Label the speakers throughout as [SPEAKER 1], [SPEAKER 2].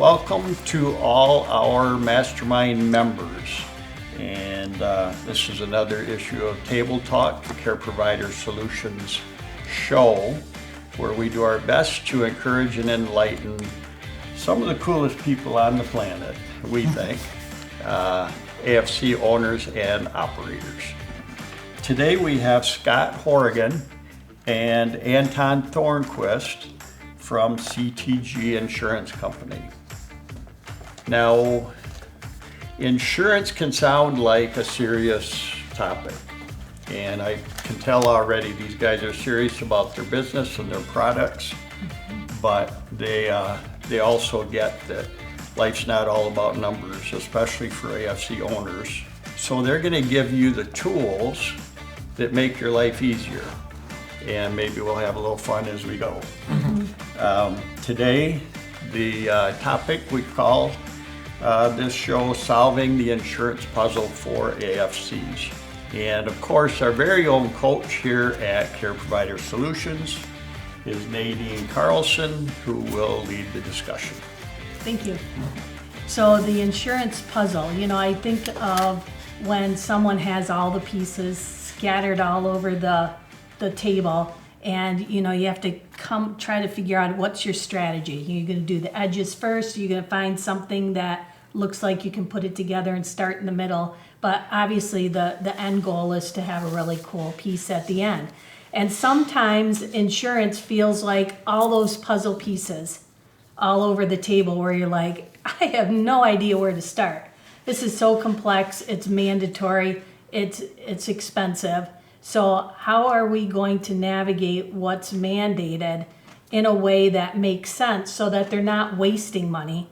[SPEAKER 1] Welcome to all our mastermind members. And this is another issue of TableTalk, the Care Provider Solutions show, where we do our best to encourage and enlighten some of the coolest people on the planet, we think, AFC owners and operators. Today we have Scott Horgan and Anton Thornquist from CTG Insurance Company. Now, insurance can sound like a serious topic, and I can tell already these guys are serious about their business and their products, but they also get that life's not all about numbers, especially for AFC owners. So they're going to give you the tools that make your life easier, and maybe we'll have a little fun as we go. Today, the topic we call this show Solving the Insurance Puzzle for AFCs. And of course, our very own coach here at Care Provider Solutions is Nadine Carlson, who will lead the discussion.
[SPEAKER 2] Thank you. So the insurance puzzle, I think of when someone has all the pieces scattered all over the table, and you have to try to figure out what's your strategy. You're going to do the edges first. You're going to find something that looks like you can put it together and start in the middle. But obviously the end goal is to have a really cool piece at the end. And sometimes insurance feels like all those puzzle pieces all over the table where you're like, I have no idea where to start. This is so complex, it's mandatory, it's expensive. So how are we going to navigate what's mandated in a way that makes sense so that they're not wasting money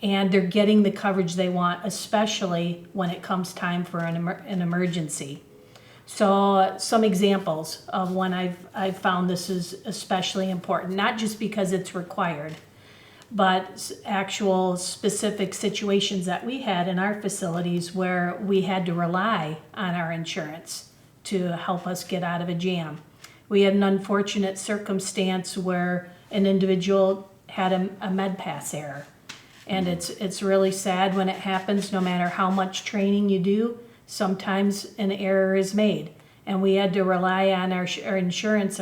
[SPEAKER 2] and they're getting the coverage they want, especially when it comes time for an emergency? So some examples of when I've found this is especially important, not just because it's required, but actual specific situations that we had in our facilities where we had to rely on our insurance to help us get out of a jam. We had an unfortunate circumstance where an individual had a med pass error. And it's really sad when it happens, no matter how much training you do, sometimes an error is made. And we had to rely on our insurance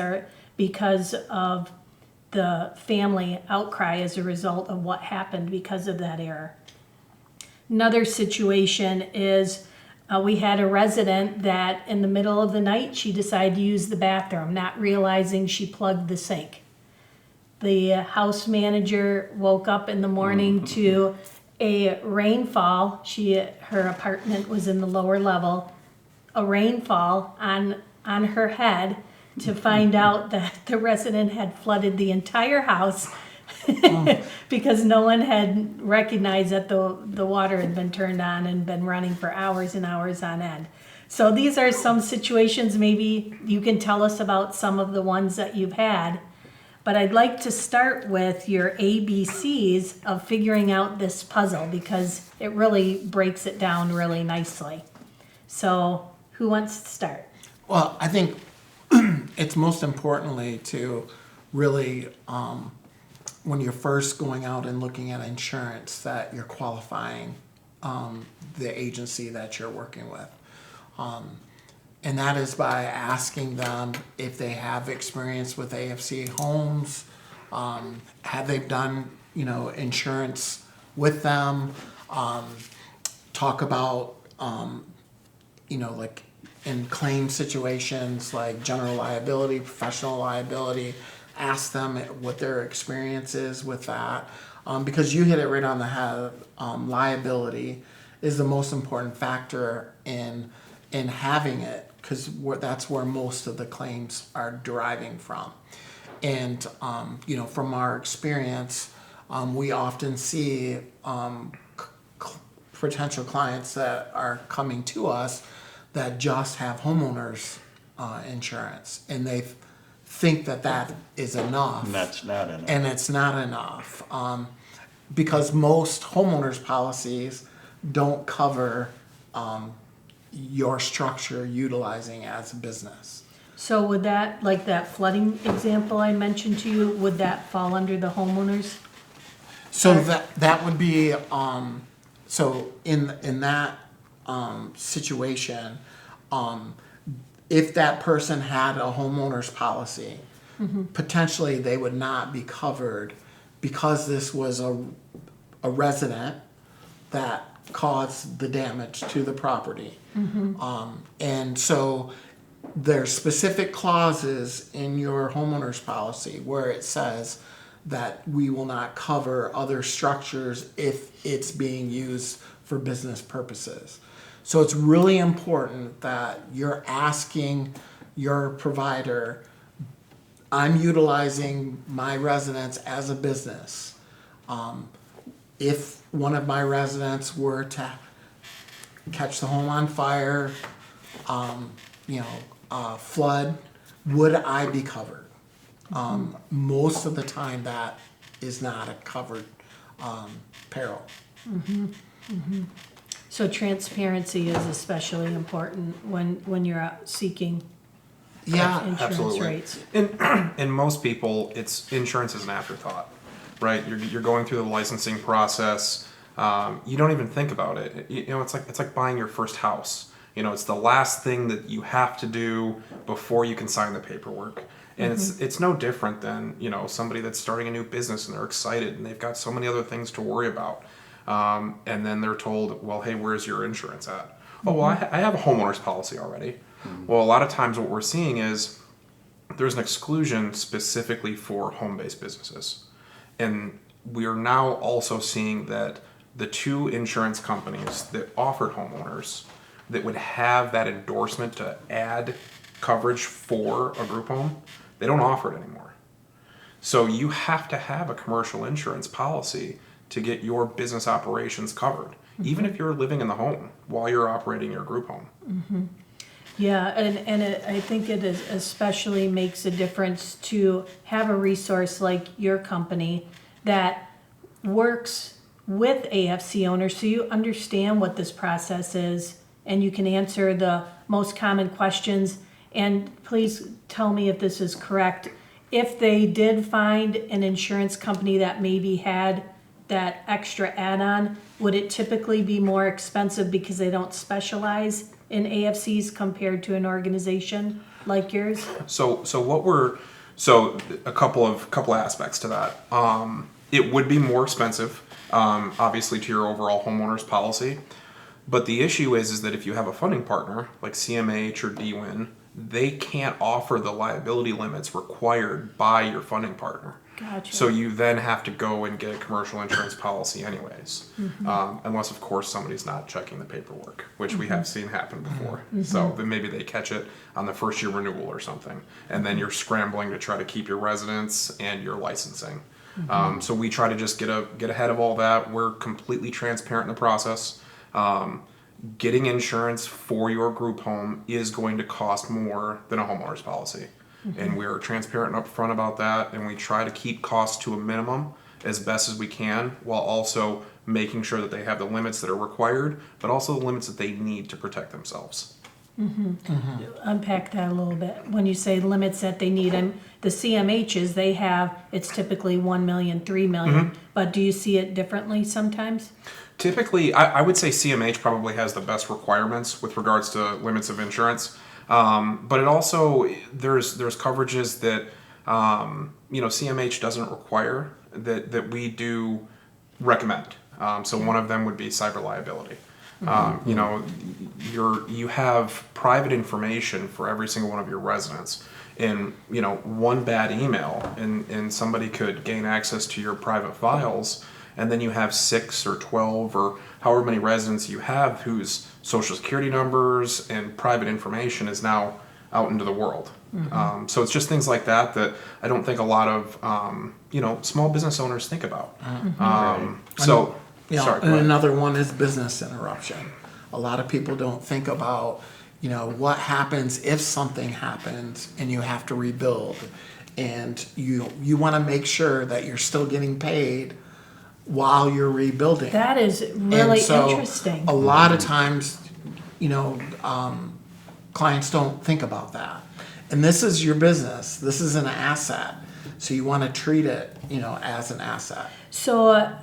[SPEAKER 2] because of the family outcry as a result of what happened because of that error. Another situation is we had a resident that in the middle of the night, she decided to use the bathroom, not realizing she plugged the sink. The house manager woke up in the morning to a rainfall. Her apartment was in the lower level. A rainfall on her head to find out that the resident had flooded the entire house because no one had recognized that the water had been turned on and been running for hours and hours on end. So these are some situations. Maybe you can tell us about some of the ones that you've had. But I'd like to start with your ABCs of figuring out this puzzle because it really breaks it down really nicely. So who wants to start?
[SPEAKER 3] Well, I think it's most importantly to really, when you're first going out and looking at insurance, that you're qualifying the agency that you're working with. And that is by asking them if they have experience with AFC homes, have they done, insurance with them, talk about, like in claim situations like general liability, professional liability, ask them what their experience is with that. Because you hit it right on the head, liability is the most important factor in having it, because that's where most of the claims are deriving from. And, from our experience, we often see potential clients that are coming to us that just have homeowners insurance, and they think that is enough.
[SPEAKER 1] And that's not enough.
[SPEAKER 3] And it's not enough, because most homeowners policies don't cover your structure utilizing as a business.
[SPEAKER 2] So would that, like that flooding example I mentioned to you, would that fall under the homeowners?
[SPEAKER 3] So that would be, so in that, situation, if that person had a homeowner's policy, potentially they would not be covered because this was a resident that caused the damage to the property. And so there's specific clauses in your homeowner's policy where it says that we will not cover other structures if it's being used for business purposes. So it's really important that you're asking your provider, I'm utilizing my residence as a business. If one of my residents were to catch the home on fire, flood, would I be covered? Most of the time that is not a covered peril.
[SPEAKER 2] So transparency is especially important when you're out seeking insurance
[SPEAKER 4] Absolutely.
[SPEAKER 2] rates.
[SPEAKER 4] And most people, insurance is an afterthought, right? You're going through the licensing process. You don't even think about it. It's like buying your first house. It's the last thing that you have to do before you can sign the paperwork. And it's no different than, somebody that's starting a new business and they're excited and they've got so many other things to worry about. And then they're told, well, hey, where's your insurance at? Oh, well, I have a homeowner's policy already. Well, a lot of times what we're seeing is there's an exclusion specifically for home-based businesses. And we are now also seeing that the two insurance companies that offered homeowners that would have that endorsement to add coverage for a group home, they don't offer it anymore. So you have to have a commercial insurance policy to get your business operations covered, even if you're living in the home while you're operating your group home.
[SPEAKER 2] Yeah, I think it especially makes a difference to have a resource like your company that works with AFC owners so you understand what this process is and you can answer the most common questions. And please tell me if this is correct. If they did find an insurance company that maybe had that extra add-on, would it typically be more expensive because they don't specialize in AFCs compared to an organization like yours?
[SPEAKER 4] So a couple aspects to that. It would be more expensive, obviously, to your overall homeowner's policy. But the issue is that if you have a funding partner like CMH or DWIN, they can't offer the liability limits required by your funding partner.
[SPEAKER 2] Gotcha.
[SPEAKER 4] So you then have to go and get a commercial insurance policy anyways, unless of course somebody's not checking the paperwork, which we have seen happen before. So then maybe they catch it on the first year renewal or something, and then you're scrambling to try to keep your residence and your licensing. So we try to just get ahead of all that. We're completely transparent in the process. Getting insurance for your group home is going to cost more than a homeowner's policy. And we are transparent and upfront about that, and we try to keep costs to a minimum as best as we can, while also making sure that they have the limits that are required, but also the limits that they need to protect themselves.
[SPEAKER 2] Unpack that a little bit. When you say limits that they need, and the CMHs, it's typically 1 million, 3 million, but do you see it differently sometimes?
[SPEAKER 4] Typically, I would say CMH probably has the best requirements with regards to limits of insurance. But it also, there's coverages that, CMH doesn't require that we do recommend. So one of them would be cyber liability. You have private information for every single one of your residents. And, one bad email and somebody could gain access to your private files. And then you have 6 or 12 or however many residents you have whose social security numbers and private information is now out into the world. So it's just things like that I don't think a lot of, small business owners think about. Sorry.
[SPEAKER 3] And another one is business interruption. A lot of people don't think about, what happens if something happens and you have to rebuild. And you want to make sure that you're still getting paid while you're rebuilding.
[SPEAKER 2] That is really
[SPEAKER 3] so
[SPEAKER 2] interesting.
[SPEAKER 3] A lot of times, clients don't think about that. And this is your business. This is an asset. So you want to treat it, as an asset.
[SPEAKER 2] So,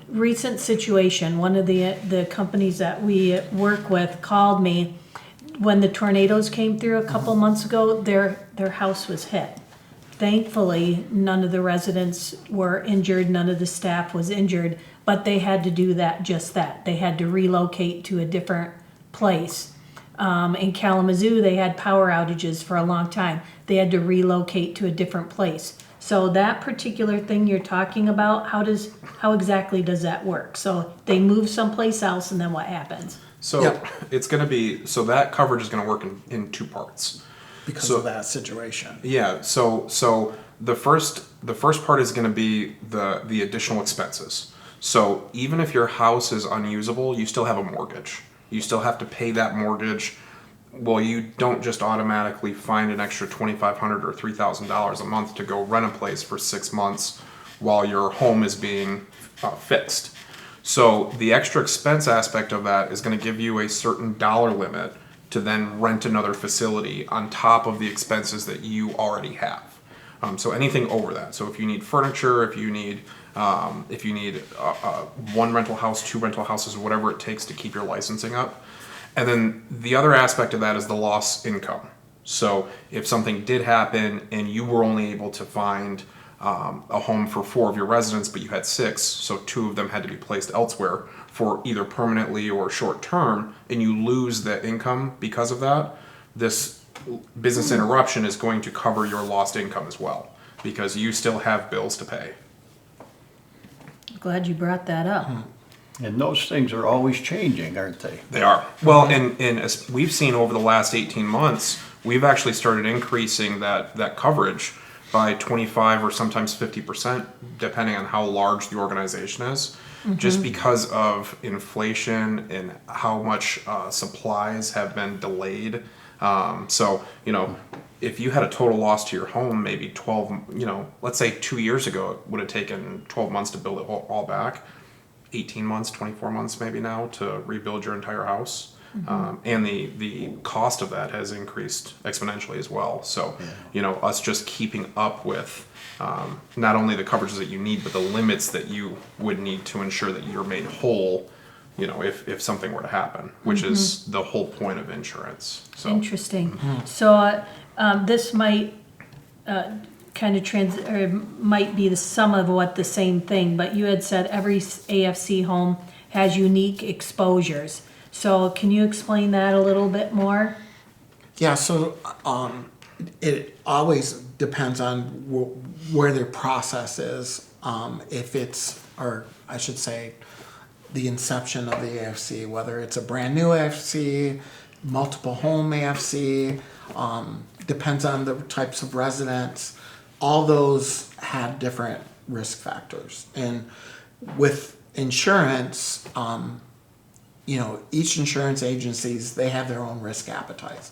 [SPEAKER 2] recent situation, one of the companies that we work with called me when the tornadoes came through a couple months ago. Their house was hit. Thankfully, none of the residents were injured, none of the staff was injured, but they had to do just that. They had to relocate to a different place. In Kalamazoo, they had power outages for a long time. They had to relocate to a different place. So that particular thing you're talking about, how exactly does that work? So they move someplace else, and then what happens?
[SPEAKER 4] So
[SPEAKER 3] Yep.
[SPEAKER 4] it's going to be, so that coverage is going to work in two parts.
[SPEAKER 3] Because of that situation.
[SPEAKER 4] Yeah. So the first part is going to be the additional expenses. So even if your house is unusable, you still have a mortgage. You still have to pay that mortgage. Well, you don't just automatically find an extra $2,500 or $3,000 a month to go rent a place for 6 months while your home is being fixed. So the extra expense aspect of that is going to give you a certain dollar limit to then rent another facility on top of the expenses that you already have. So anything over that. So if you need furniture, if you need one rental house, 2 rental houses, whatever it takes to keep your licensing up. And then the other aspect of that is the lost income. So if something did happen and you were only able to find a home for 4 of your residents, but you had 6, so 2 of them had to be placed elsewhere for either permanently or short term, and you lose that income because of that, this business interruption is going to cover your lost income as well, because you still have bills to pay.
[SPEAKER 2] Glad you brought that up.
[SPEAKER 1] And those things are always changing, aren't they?
[SPEAKER 4] They are. Well, and as we've seen over the last 18 months, we've actually started increasing that coverage by 25 or sometimes 50%, depending on how large the organization is, just because of inflation and how much supplies have been delayed. So, if you had a total loss to your home, maybe 12, let's say 2 years ago, it would have taken 12 months to build it all back, 18 months, 24 months maybe now to rebuild your entire house. And the cost of that has increased exponentially as well. So, us just keeping up with not only the coverages that you need, but the limits that you would need to ensure that you're made whole, if something were to happen, which is the whole point of insurance. So.
[SPEAKER 2] Interesting. So this might might be the sum of what the same thing, but you had said every AFC home has unique exposures. So can you explain that a little bit more?
[SPEAKER 3] Yeah, so it always depends on where their process is. If it's, or I should say, the inception of the AFC, whether it's a brand new AFC, multiple home AFC, depends on the types of residents. All those have different risk factors. And with insurance, each insurance agencies, they have their own risk appetites.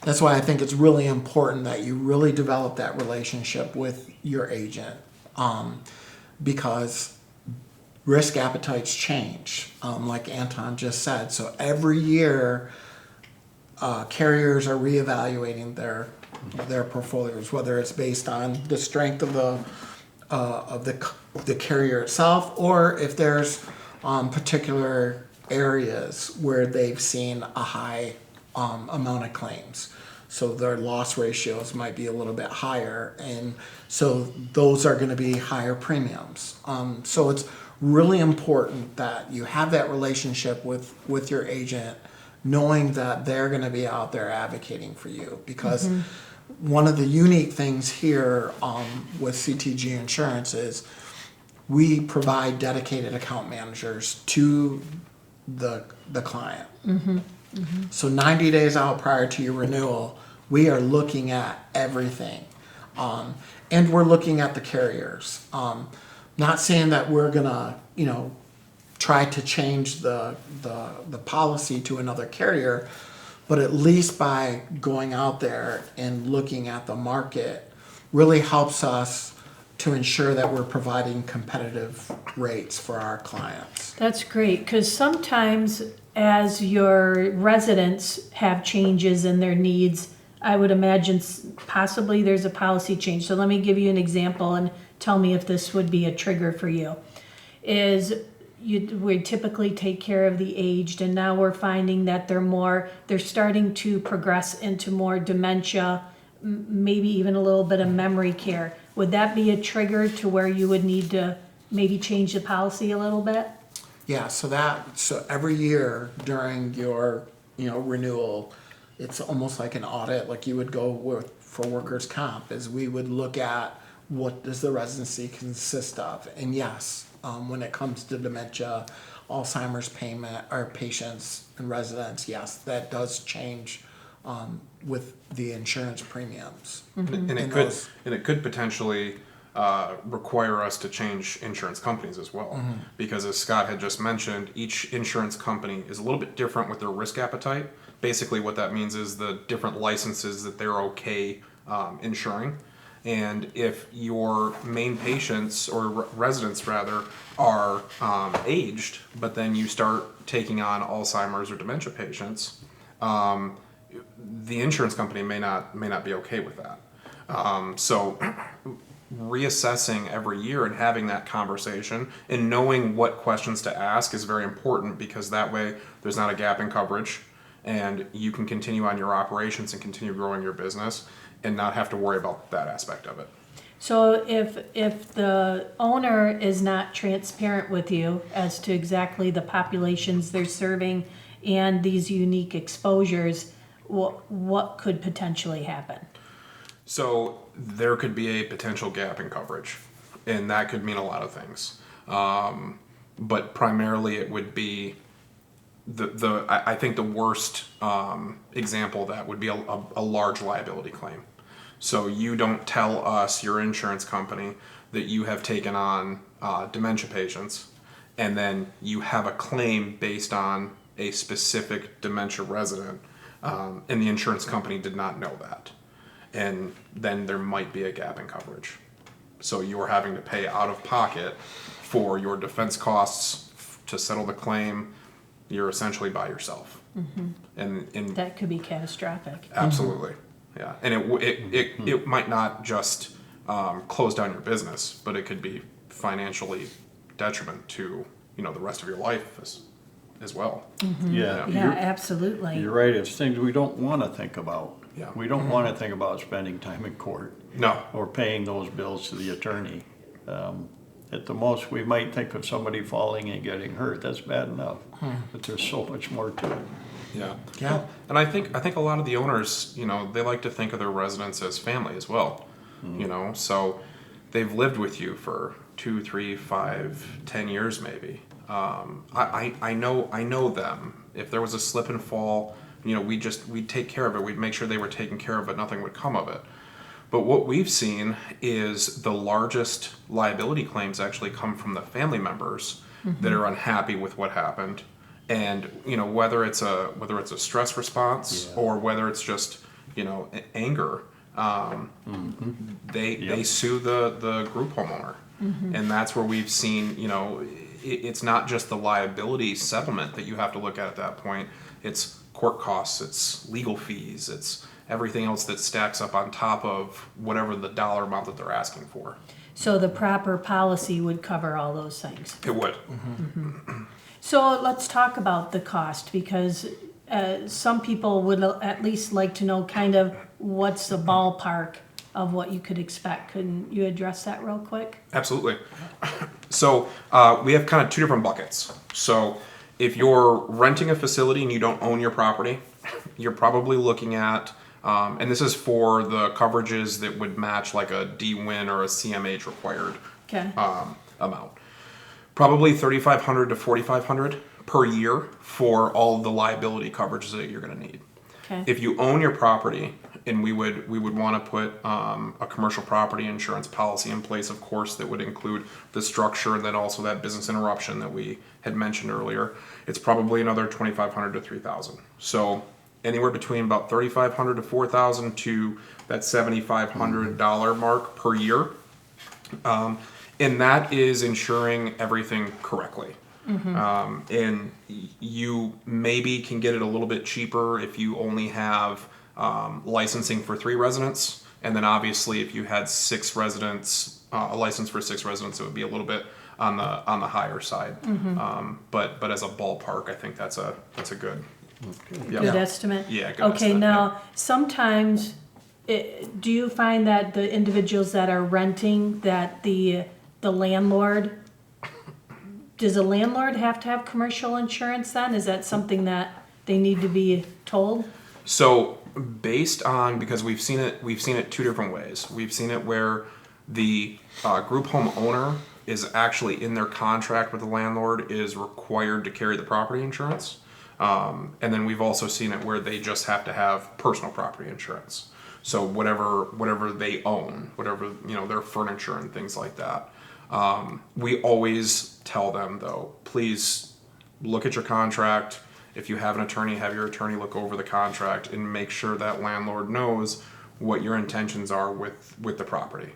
[SPEAKER 3] That's why I think it's really important that you really develop that relationship with your agent, because risk appetites change, like Anton just said. So every year, carriers are reevaluating their portfolios, whether it's based on the strength of the carrier itself, or if there's particular areas where they've seen a high amount of claims. So their loss ratios might be a little bit higher, and so those are going to be higher premiums. So it's really important that you have that relationship with your agent, knowing that they're going to be out there advocating for you. Because one of the unique things here with CTG Insurance is we provide dedicated account managers to the client. So 90 days out prior to your renewal, we are looking at everything. And we're looking at the carriers. Not saying that we're gonna, try to change the policy to another carrier, but at least by going out there and looking at the market really helps us to ensure that we're providing competitive rates for our clients.
[SPEAKER 2] That's great, because sometimes as your residents have changes in their needs, I would imagine possibly there's a policy change. So let me give you an example and tell me if this would be a trigger for you. We typically take care of the aged, and now we're finding that they're starting to progress into more dementia, maybe even a little bit of memory care. Would that be a trigger to where you would need to maybe change the policy a little bit?
[SPEAKER 3] Yeah, so every year during your, renewal, it's almost like an audit, like you would go for workers' comp, is we would look at what does the residency consist of. And yes, when it comes to dementia, Alzheimer's payment, or patients and residents, yes, that does change with the insurance premiums.
[SPEAKER 4] And it could potentially require us to change insurance companies as well, because as Scott had just mentioned, each insurance company is a little bit different with their risk appetite. Basically, what that means is the different licenses that they're okay insuring. And if your main patients, or residents rather, are aged, but then you start taking on Alzheimer's or dementia patients, the insurance company may not be okay with that. So reassessing every year and having that conversation and knowing what questions to ask is very important, because that way there's not a gap in coverage and you can continue on your operations and continue growing your business and not have to worry about that aspect of it.
[SPEAKER 2] So if the owner is not transparent with you as to exactly the populations they're serving and these unique exposures, what could potentially happen?
[SPEAKER 4] So there could be a potential gap in coverage, and that could mean a lot of things. But primarily it would be I think the worst example of that would be a large liability claim. So you don't tell us, your insurance company, that you have taken on dementia patients, and then you have a claim based on a specific dementia resident, and the insurance company did not know that. And then there might be a gap in coverage. So you are having to pay out of pocket for your defense costs to settle the claim. You're essentially by yourself. And
[SPEAKER 2] That could be catastrophic.
[SPEAKER 4] absolutely. Yeah. And it might not just close down your business, but it could be financially detriment to, the rest of your life as well.
[SPEAKER 1] Yeah,
[SPEAKER 2] Yeah, absolutely.
[SPEAKER 1] you're right. It's things we don't want to think about.
[SPEAKER 4] Yeah.
[SPEAKER 1] We don't want to think about spending time in court
[SPEAKER 4] No.
[SPEAKER 1] or paying those bills to the attorney. At the most, we might think of somebody falling and getting hurt. That's bad enough. But there's so much more to it.
[SPEAKER 4] Yeah.
[SPEAKER 3] Yeah.
[SPEAKER 4] And I think a lot of the owners, they like to think of their residents as family as well. So they've lived with you for 2, 3, 5, 10 years maybe. I know them. If there was a slip and fall, we'd take care of it. We'd make sure they were taken care of, but nothing would come of it. But what we've seen is the largest liability claims actually come from the family members that are unhappy with what happened. And whether it's a stress response or whether it's just anger, they sue the group homeowner, and that's where we've seen it's not just the liability settlement that you have to look at that point. It's court costs, it's legal fees, it's everything else that stacks up on top of whatever the dollar amount that they're asking for.
[SPEAKER 2] So the proper policy would cover all those things.
[SPEAKER 4] It would.
[SPEAKER 2] So let's talk about the cost, because some people would at least like to know kind of what's the ballpark of what you could expect. Can you address that real quick?
[SPEAKER 4] Absolutely. So we have kind of two different buckets. So if you're renting a facility and you don't own your property, you're probably looking at, and this is for the coverages that would match like a DWIN or a CMH required
[SPEAKER 2] Okay.
[SPEAKER 4] amount. Probably $3,500 to $4,500 per year for all of the liability coverages that you're going to need.
[SPEAKER 2] Okay.
[SPEAKER 4] If you own your property, and we would want to put a commercial property insurance policy in place, of course, that would include the structure and then also that business interruption that we had mentioned earlier. It's probably another $2,500 to $3,000. So anywhere between about $3,500 to $4,000 to that $7,500 mark per year. And that is insuring everything correctly. And you maybe can get it a little bit cheaper if you only have licensing for 3 residents. And then obviously if you had 6 residents, a license for 6 residents, it would be a little bit on the higher side. But as a ballpark, I think that's a good. Yeah.
[SPEAKER 2] Good estimate?
[SPEAKER 4] Yeah, good
[SPEAKER 2] Okay,
[SPEAKER 4] estimate,
[SPEAKER 2] now, sometimes, do you find that the individuals that are renting, that the landlord, does the landlord have to have commercial insurance then? Is that something that they need to be told?
[SPEAKER 4] So based on, because we've seen it 2 different ways. We've seen it where the group home owner is actually in their contract with the landlord is required to carry the property insurance. And then we've also seen it where they just have to have personal property insurance. So whatever they own, whatever, their furniture and things like that. We always tell them though, please look at your contract. If you have an attorney, have your attorney look over the contract and make sure that landlord knows what your intentions are with the property.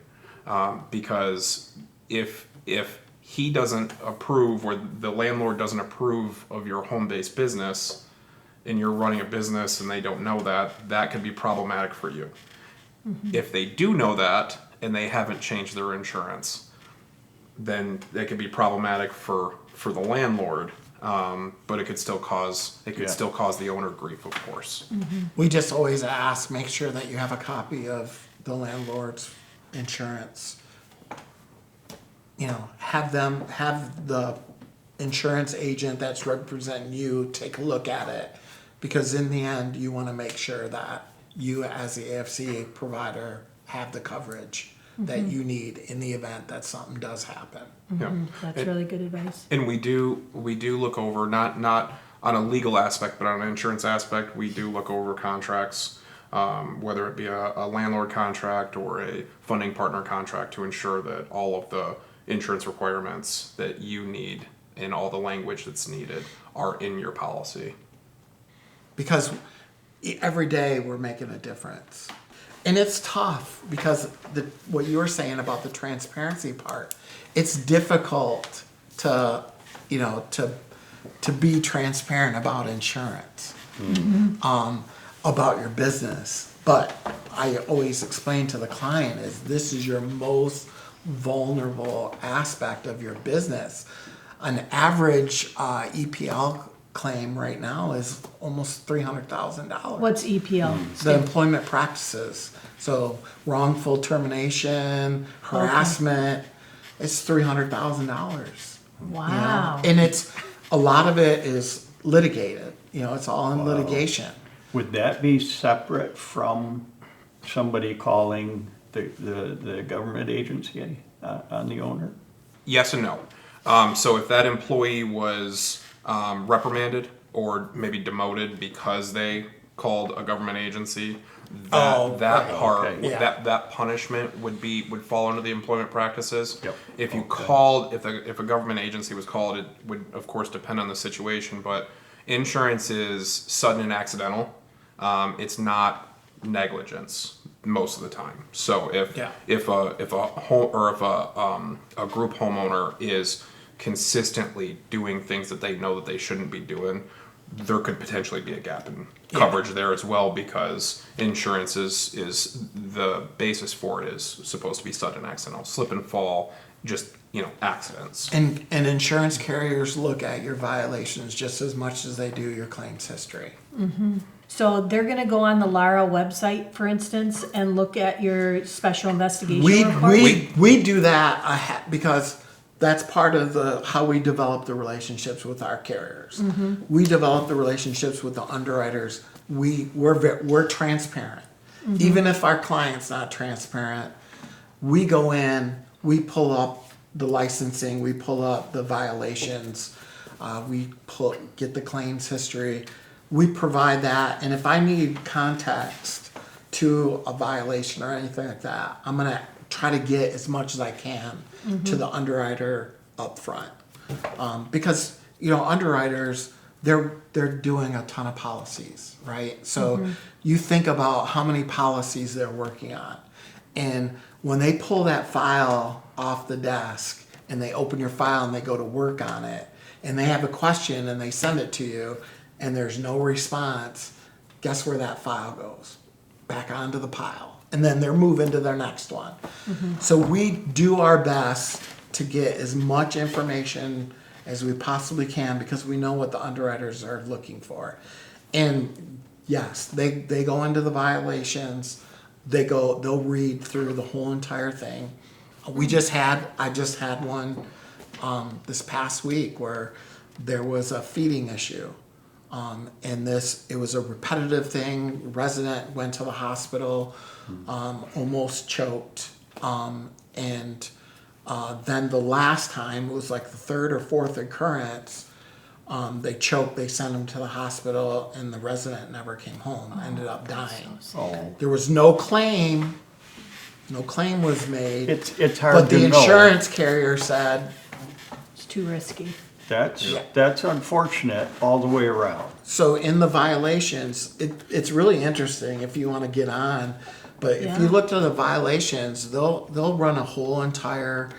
[SPEAKER 4] Because if he doesn't approve, or the landlord doesn't approve of your home-based business, and you're running a business and they don't know that could be problematic for you. If they do know that and they haven't changed their insurance, then that could be problematic for the landlord. But it could still cause the owner grief, of course.
[SPEAKER 3] We just always ask, make sure that you have a copy of the landlord's insurance. Have the insurance agent that's representing you take a look at it, because in the end, you want to make sure that you as the AFC provider have the coverage that you need in the event that something does happen.
[SPEAKER 4] Yeah.
[SPEAKER 2] That's really good advice.
[SPEAKER 4] And we do look over, not on a legal aspect, but on an insurance aspect, we do look over contracts, whether it be a landlord contract or a funding partner contract, to ensure that all of the insurance requirements that you need and all the language that's needed are in your policy.
[SPEAKER 3] Because every day we're making a difference. And it's tough because what you were saying about the transparency part, it's difficult to be transparent about insurance, about your business. But I always explain to the client is this is your most vulnerable aspect of your business. An average EPL claim right now is almost $300,000.
[SPEAKER 2] What's EPL?
[SPEAKER 3] The employment practices. So wrongful termination, harassment, it's $300,000.
[SPEAKER 2] Wow.
[SPEAKER 3] And it's a lot of it is litigated. It's all in litigation.
[SPEAKER 1] Would that be separate from somebody calling the government agency on the owner?
[SPEAKER 4] Yes and no. So if that employee was reprimanded or maybe demoted because they called a government agency, that punishment would fall under the employment practices.
[SPEAKER 1] Yep.
[SPEAKER 4] If you called, if a government agency was called, it would of course depend on the situation. But insurance is sudden and accidental. It's not negligence most of the time. So if a home or if a group homeowner is consistently doing things that they know that they shouldn't be doing, there could potentially be a gap in coverage there as well, because insurance is the basis for it is supposed to be sudden accidental, slip and fall, just accidents.
[SPEAKER 3] And insurance carriers look at your violations just as much as they do your claims history.
[SPEAKER 2] So they're going to go on the LARA website, for instance, and look at your special investigation report?
[SPEAKER 3] We do that because that's part of how we develop the relationships with our carriers. We develop the relationships with the underwriters. We're transparent. Even if our client's not transparent, we go in, we pull up the licensing, we pull up the violations, we get the claims history. We provide that, and if I need context to a violation or anything like that, I'm gonna try to get as much as I can to the underwriter up front. Because underwriters, they're doing a ton of policies, right? So you think about how many policies they're working on, and when they pull that file off the desk and they open your file and they go to work on it and they have a question and they send it to you and there's no response, guess where that file goes? back onto the pile. And then they're moving to their next one. So we do our best to get as much information as we possibly can because we know what the underwriters are looking for. And yes, they go into the violations. They'll read through the whole entire thing. I just had one this past week where there was a feeding issue. And it was a repetitive thing. Resident went to the hospital, almost choked. Then the last time, it was like the third or fourth occurrence, they choked, they sent him to the hospital, and the resident never came home, ended up dying. There was no claim was made.
[SPEAKER 1] It's hard
[SPEAKER 3] but
[SPEAKER 1] to
[SPEAKER 3] the
[SPEAKER 1] know.
[SPEAKER 3] insurance carrier said,
[SPEAKER 2] It's too risky.
[SPEAKER 1] That's unfortunate all the way around.
[SPEAKER 3] so in the violations, it's really interesting if you want to get on, but if
[SPEAKER 2] Yeah.
[SPEAKER 3] you look at the violations, they'll run a whole entire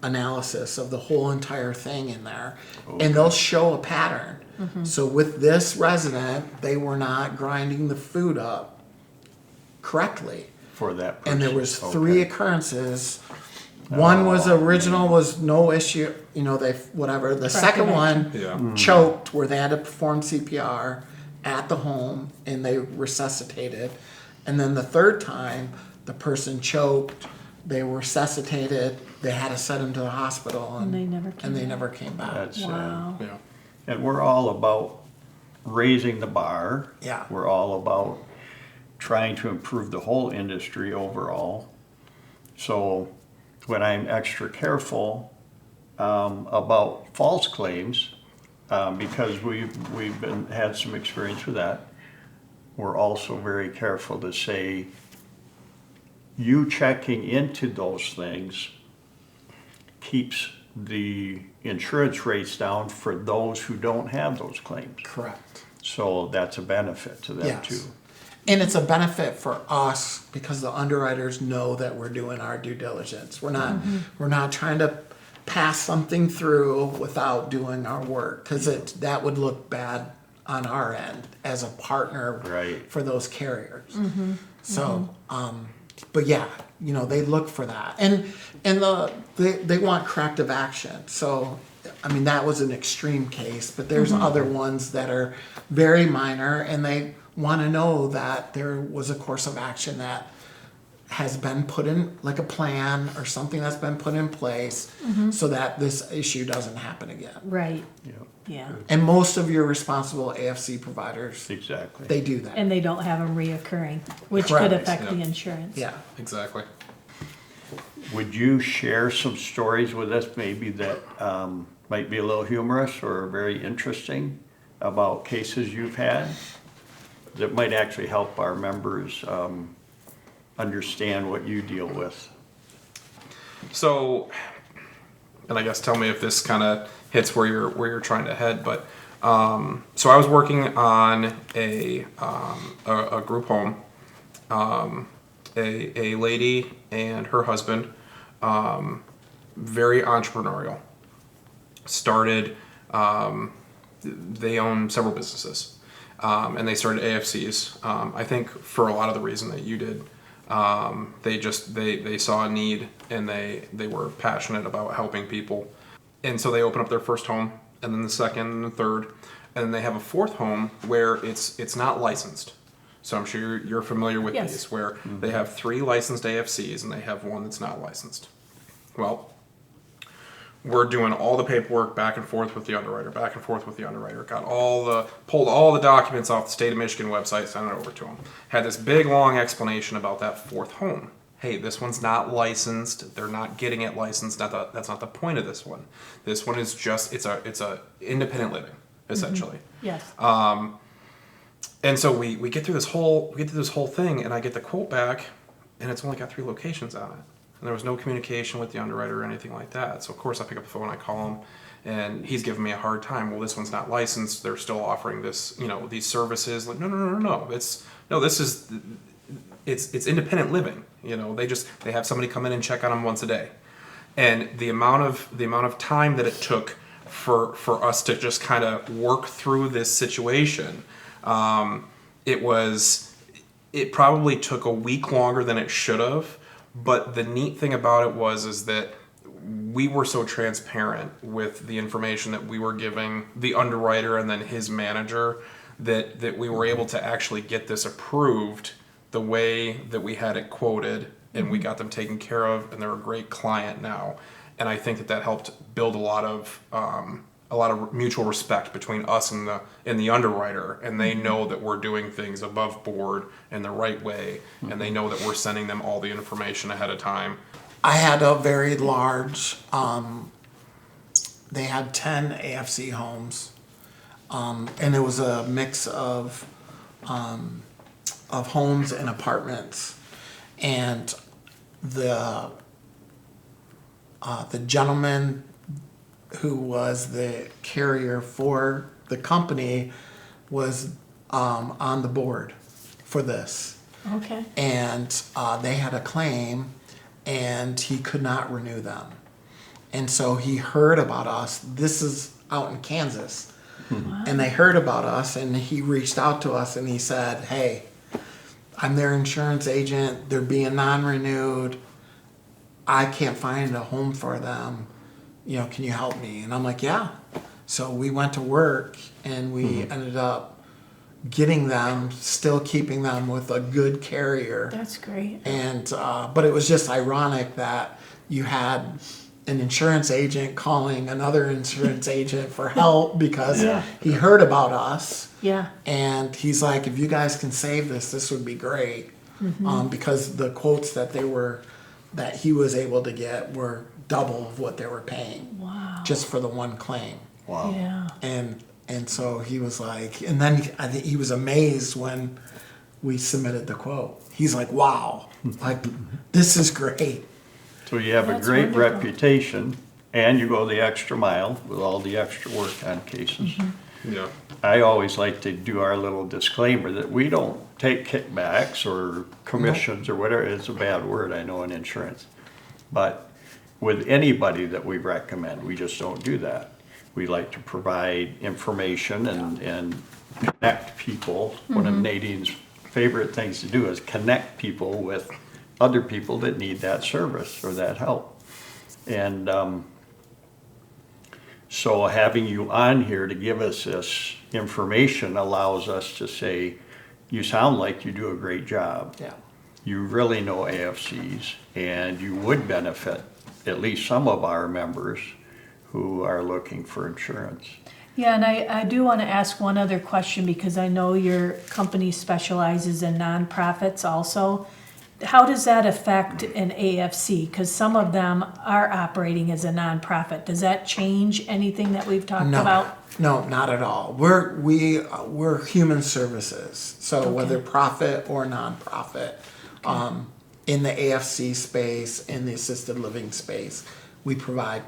[SPEAKER 3] analysis of the whole entire thing in there, and they'll show a pattern. So with this resident, they were not grinding the food up correctly,
[SPEAKER 1] For that person.
[SPEAKER 3] and there was
[SPEAKER 1] Okay.
[SPEAKER 3] 3 occurrences. One was original, was no issue, whatever. The second one
[SPEAKER 4] Yeah.
[SPEAKER 3] choked where they had to perform CPR at the home and they resuscitated. And then the third time, the person choked, they were resuscitated, they had to send them to the hospital
[SPEAKER 2] And they never came back.
[SPEAKER 3] never came back.
[SPEAKER 1] That's sad.
[SPEAKER 2] Wow.
[SPEAKER 4] Yeah.
[SPEAKER 1] And we're all about raising the bar.
[SPEAKER 3] Yeah.
[SPEAKER 1] We're all about trying to improve the whole industry overall. So when I'm extra careful about false claims, because we've had some experience with that, we're also very careful to say, you checking into those things keeps the insurance rates down for those who don't have those claims.
[SPEAKER 3] Correct.
[SPEAKER 1] So that's a benefit to them
[SPEAKER 3] Yes.
[SPEAKER 1] too.
[SPEAKER 3] And it's a benefit for us because the underwriters know that we're doing our due diligence. We're not trying to pass something through without doing our work because that would look bad on our end as a partner
[SPEAKER 1] Right.
[SPEAKER 3] for those carriers. So, but yeah, they look for that, and they want corrective action. So, I mean, that was an extreme case, but there's other ones that are very minor, and they want to know that there was a course of action that has been put in, like a plan or something that's been put in place so that this issue doesn't happen again.
[SPEAKER 2] Right.
[SPEAKER 1] Yeah,
[SPEAKER 2] Yeah.
[SPEAKER 3] And most of your responsible AFC providers,
[SPEAKER 1] exactly.
[SPEAKER 3] they do that.
[SPEAKER 2] And they don't have them reoccurring, which
[SPEAKER 3] Correct.
[SPEAKER 2] could affect
[SPEAKER 4] Yeah.
[SPEAKER 2] the insurance.
[SPEAKER 3] Yeah.
[SPEAKER 4] Exactly.
[SPEAKER 1] Would you share some stories with us maybe that might be a little humorous or very interesting about cases you've had that might actually help our members understand what you deal with?
[SPEAKER 4] So, and I guess tell me if this kind of hits where you're trying to head. But so I was working on a group home. A lady and her husband, very entrepreneurial. Started, they own several businesses, and they started AFCs. I think for a lot of the reason that you did. They saw a need and they were passionate about helping people. And so they open up their first home, and then the second and the third, and then they have a fourth home where it's not licensed. So I'm sure you're familiar with
[SPEAKER 2] Yes.
[SPEAKER 4] these, where they have 3 licensed AFCs and they have one that's not licensed. Well, we're doing all the paperwork back and forth with the underwriter, pulled all the documents off the state of Michigan website, sent it over to them. Had this big long explanation about that fourth home. Hey, this one's not licensed. They're not getting it licensed. That's not the point of this one. This one is just it's a independent living, essentially.
[SPEAKER 2] Yes.
[SPEAKER 4] And so we get through this whole thing, and I get the quote back, and it's only got 3 locations on it. And there was no communication with the underwriter or anything like that. So of course I pick up the phone, I call him, and he's giving me a hard time. Well, this one's not licensed. They're still offering this, these services. Like, no. It's independent living. They have somebody come in and check on them once a day. And the amount of time that it took for us to just kind of work through this situation, it was It probably took a week longer than it should have, but the neat thing about it is that we were so transparent with the information that we were giving the underwriter and then his manager that we were able to actually get this approved the way that we had it quoted, and we got them taken care of, and they're a great client now. And I think that helped build a lot of mutual respect between us and the underwriter, and they know that we're doing things above board in the right way, and they know that we're sending them all the information ahead of time.
[SPEAKER 3] I had a very large, they had 10 AFC homes, and it was a mix of homes and apartments. And the gentleman who was the carrier for the company was on the board for this.
[SPEAKER 2] Okay.
[SPEAKER 3] And they had a claim, and he could not renew them. And so he heard about us. This is out in Kansas.
[SPEAKER 2] Wow.
[SPEAKER 3] And they heard about us, and he reached out to us, and he said, hey, I'm their insurance agent. They're being non-renewed. I can't find a home for them. Can you help me? And I'm like, yeah. So we went to work, and we ended up getting them, still keeping them with a good carrier.
[SPEAKER 2] That's great.
[SPEAKER 3] And but it was just ironic that you had an insurance agent calling another insurance agent for help because he heard about us.
[SPEAKER 2] Yeah.
[SPEAKER 3] And he's like, if you guys can save this would be great. Because the quotes that he was able to get were double of what they were paying.
[SPEAKER 2] Wow.
[SPEAKER 3] Just for the one claim.
[SPEAKER 1] Wow.
[SPEAKER 2] Yeah.
[SPEAKER 3] And so he was like, and then I think he was amazed when we submitted the quote. He's like, wow, like, this is great.
[SPEAKER 1] So you have
[SPEAKER 2] That's
[SPEAKER 1] a great
[SPEAKER 2] wonderful.
[SPEAKER 1] reputation, and you go the extra mile with all the extra work on cases.
[SPEAKER 4] Yeah.
[SPEAKER 1] I always like to do our little disclaimer that we don't take kickbacks or commissions or whatever. It's a bad word, I know, in insurance. But with anybody that we recommend, we just don't do that. We like to provide information and connect people. One of Nadine's favorite things to do is connect people with other people that need that service or that help. And so having you on here to give us this information allows us to say, you sound like you do a great job.
[SPEAKER 3] Yeah.
[SPEAKER 1] You really know AFCs, and you would benefit at least some of our members who are looking for insurance.
[SPEAKER 2] Yeah, and I do want to ask one other question because I know your company specializes in nonprofits also. How does that affect an AFC? Because some of them are operating as a nonprofit. Does that change anything that we've talked about?
[SPEAKER 3] No, not at all. We're human services, so whether profit or nonprofit, in the AFC space, in the assisted living space, we provide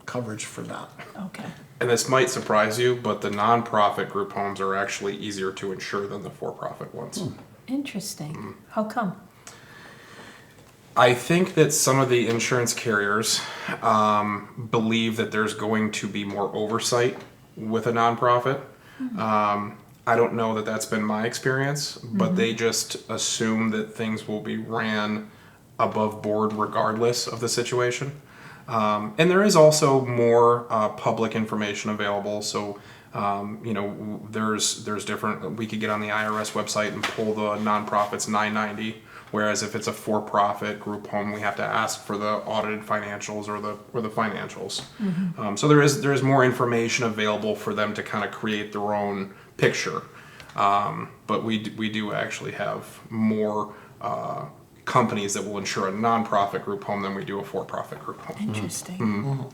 [SPEAKER 3] coverage for them.
[SPEAKER 2] Okay.
[SPEAKER 4] And this might surprise you, but the nonprofit group homes are actually easier to insure than the for-profit ones.
[SPEAKER 2] Interesting. How come?
[SPEAKER 4] I think that some of the insurance carriers believe that there's going to be more oversight with a nonprofit. I don't know that that's been my experience, but they just assume that things will be ran above board regardless of the situation. And there is also more public information available. So, there's different. We could get on the IRS website and pull the nonprofits 990. Whereas if it's a for-profit group home, we have to ask for the audited financials or the financials. So there is more information available for them to kind of create their own picture. But we do actually have more companies that will insure a nonprofit group home than we do a for-profit group home.
[SPEAKER 2] Interesting.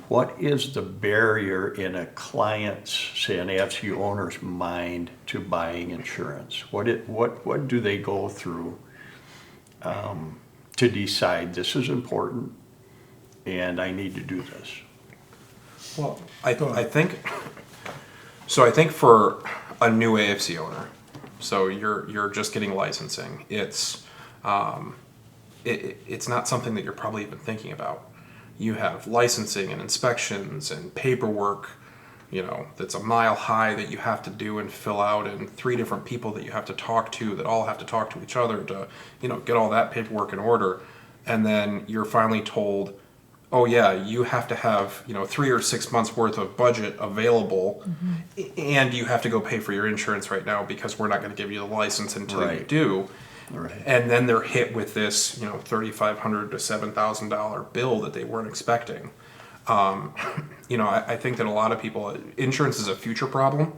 [SPEAKER 1] What is the barrier in a client's, say an AFC owner's mind to buying insurance? What do they go through to decide this is important and I need to do this?
[SPEAKER 4] Well, I think for a new AFC owner, so you're just getting licensing, it's not something that you're probably even thinking about. You have licensing and inspections and paperwork that's a mile high that you have to do and fill out, and 3 different people that you have to talk to that all have to talk to each other to, get all that paperwork in order. And then you're finally told, oh yeah, you have to have, 3 or 6 months worth of budget available, and you have to go pay for your insurance right now because we're not going to give you the license until you
[SPEAKER 1] Right.
[SPEAKER 4] do.
[SPEAKER 1] Right.
[SPEAKER 4] And then they're hit with this, $3,500 to $7,000 bill that they weren't expecting. I think that a lot of people, insurance is a future problem,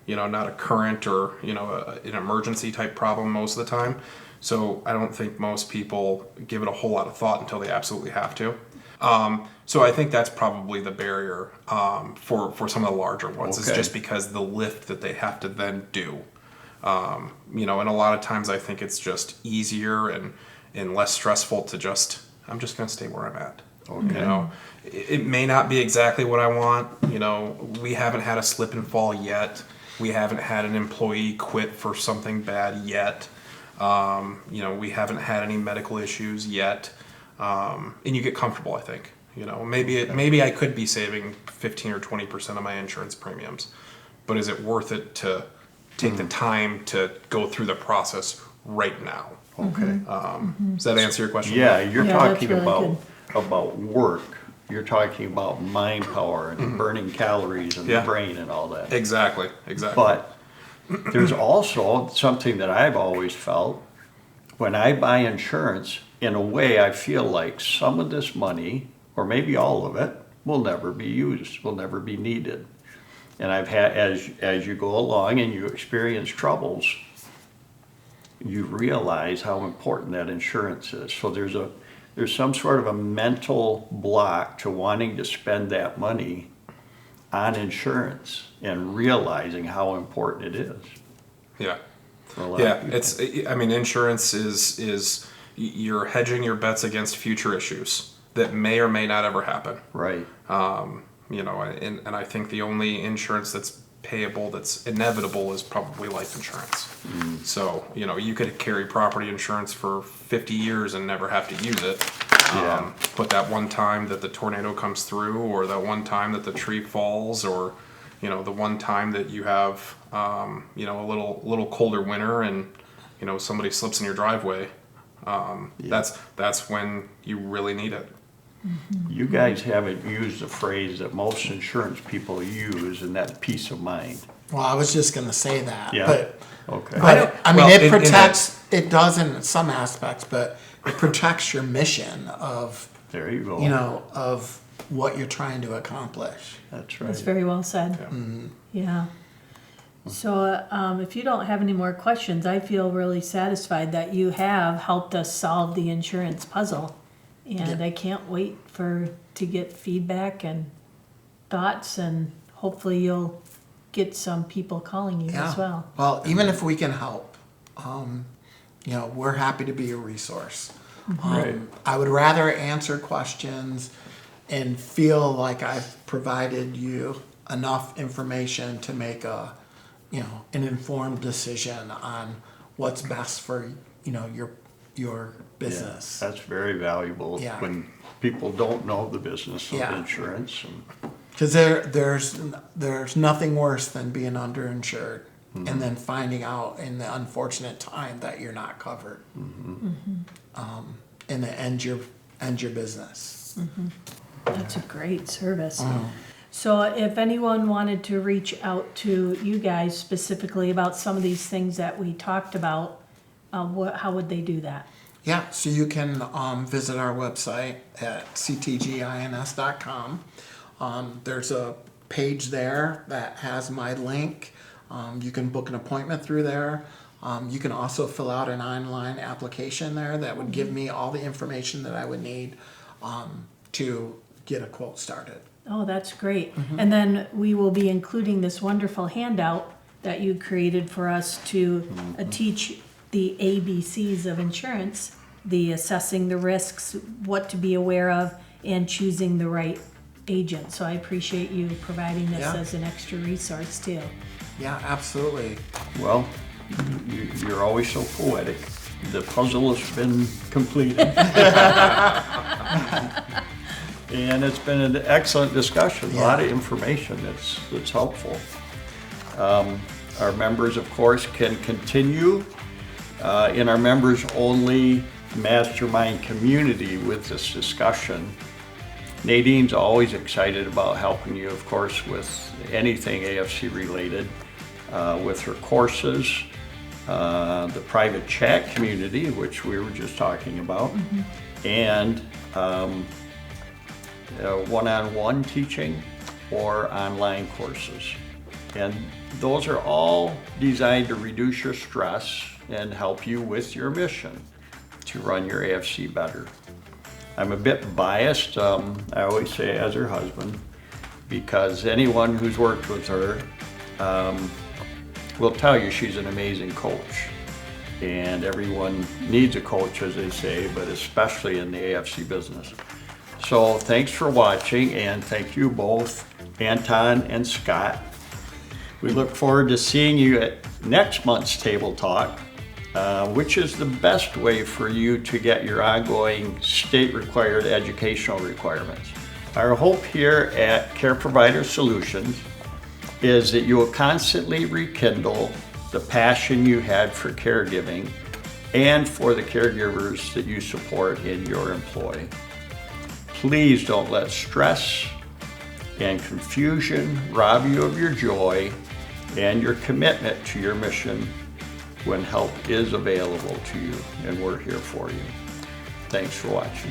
[SPEAKER 4] not a current or, an emergency type problem most of the time. So I don't think most people give it a whole lot of thought until they absolutely have to. So I think that's probably the barrier for some of the larger ones, is
[SPEAKER 1] Okay.
[SPEAKER 4] just because the lift that they have to then do. And a lot of times I think it's just easier and less stressful to I'm just going to stay where I'm at.
[SPEAKER 1] Okay.
[SPEAKER 4] It may not be exactly what I want. We haven't had a slip and fall yet. We haven't had an employee quit for something bad yet. We haven't had any medical issues yet. And you get comfortable, I think. Maybe I could be saving 15 or 20% of my insurance premiums, but is it worth it to take the time to go through the process right now?
[SPEAKER 1] Okay.
[SPEAKER 4] Does that answer your question?
[SPEAKER 1] Yeah, you're
[SPEAKER 2] Yeah, that's
[SPEAKER 1] talking
[SPEAKER 2] really
[SPEAKER 1] about work. You're talking about mind power and burning calories in
[SPEAKER 4] Yeah.
[SPEAKER 1] the brain and all that.
[SPEAKER 4] Exactly.
[SPEAKER 1] But there's also something that I've always felt. When I buy insurance, in a way, I feel like some of this money, or maybe all of it, will never be used, will never be needed. And I've had, as you go along and you experience troubles, you realize how important that insurance is. So there's some sort of a mental block to wanting to spend that money on insurance and realizing how important it is
[SPEAKER 4] Yeah.
[SPEAKER 1] for a lot of people.
[SPEAKER 4] Insurance is you're hedging your bets against future issues that may or may not ever happen.
[SPEAKER 1] Right.
[SPEAKER 4] And I think the only insurance that's payable that's inevitable is probably life insurance. So, you could carry property insurance for 50 years and never have to use it.
[SPEAKER 1] Yeah.
[SPEAKER 4] But that one time that the tornado comes through, or that one time that the tree falls, or, the one time that you have, a little colder winter and, somebody slips in your driveway, that's when you really need it.
[SPEAKER 1] You guys haven't used the phrase that most insurance people use, and that peace of mind.
[SPEAKER 3] Well, I was just gonna say that,
[SPEAKER 1] Yeah.
[SPEAKER 3] but
[SPEAKER 1] Okay.
[SPEAKER 3] it protects. It does in some aspects, but it protects your mission of
[SPEAKER 1] There you go.
[SPEAKER 3] of what you're trying to accomplish.
[SPEAKER 1] That's right.
[SPEAKER 2] That's very well said. Yeah. So if you don't have any more questions, I feel really satisfied that you have helped us solve the insurance puzzle. And I can't wait to get feedback and thoughts, and hopefully you'll get some people calling you as well.
[SPEAKER 3] Well, even if we can help, we're happy to be a resource.
[SPEAKER 1] Right.
[SPEAKER 3] I would rather answer questions and feel like I've provided you enough information to make an informed decision on what's best for, your business.
[SPEAKER 1] Yeah, that's very valuable
[SPEAKER 3] Yeah.
[SPEAKER 1] when people don't know the business of
[SPEAKER 3] Yeah.
[SPEAKER 1] insurance.
[SPEAKER 3] Because there's nothing worse than being underinsured and then finding out in the unfortunate time that you're not covered, and it ends your business.
[SPEAKER 2] That's a great service. So if anyone wanted to reach out to you guys specifically about some of these things that we talked about, how would they do that?
[SPEAKER 3] Yeah, so you can visit our website at ctgins.com. There's a page there that has my link. You can book an appointment through there. You can also fill out an online application there that would give me all the information that I would need to get a quote started.
[SPEAKER 2] Oh, that's great. And then we will be including this wonderful handout that you created for us to teach the ABCs of insurance, the assessing the risks, what to be aware of, and choosing the right agent. So I appreciate you providing this
[SPEAKER 3] Yeah.
[SPEAKER 2] as an extra resource too.
[SPEAKER 3] Yeah, absolutely.
[SPEAKER 1] Well, you're always so poetic. The puzzle has been completed. And it's been an excellent discussion, a lot of information that's helpful. Our members, of course, can continue in our members-only mastermind community with this discussion. Nadine's always excited about helping you, of course, with anything AFC related, with her courses, the private chat community, which we were just talking about, and one-on-one teaching or online courses. And those are all designed to reduce your stress and help you with your mission to run your AFC better. I'm a bit biased, I always say as her husband, because anyone who's worked with her will tell you she's an amazing coach. And everyone needs a coach, as they say, but especially in the AFC business. So thanks for watching, and thank you both, Anton and Scott. We look forward to seeing you at next month's Table Talk, which is the best way for you to get your ongoing state-required educational requirements. Our hope here at Care Provider Solutions is that you will constantly rekindle the passion you had for caregiving and for the caregivers that you support in your employ. Please don't let stress and confusion rob you of your joy and your commitment to your mission when help is available to you, and we're here for you. Thanks for watching.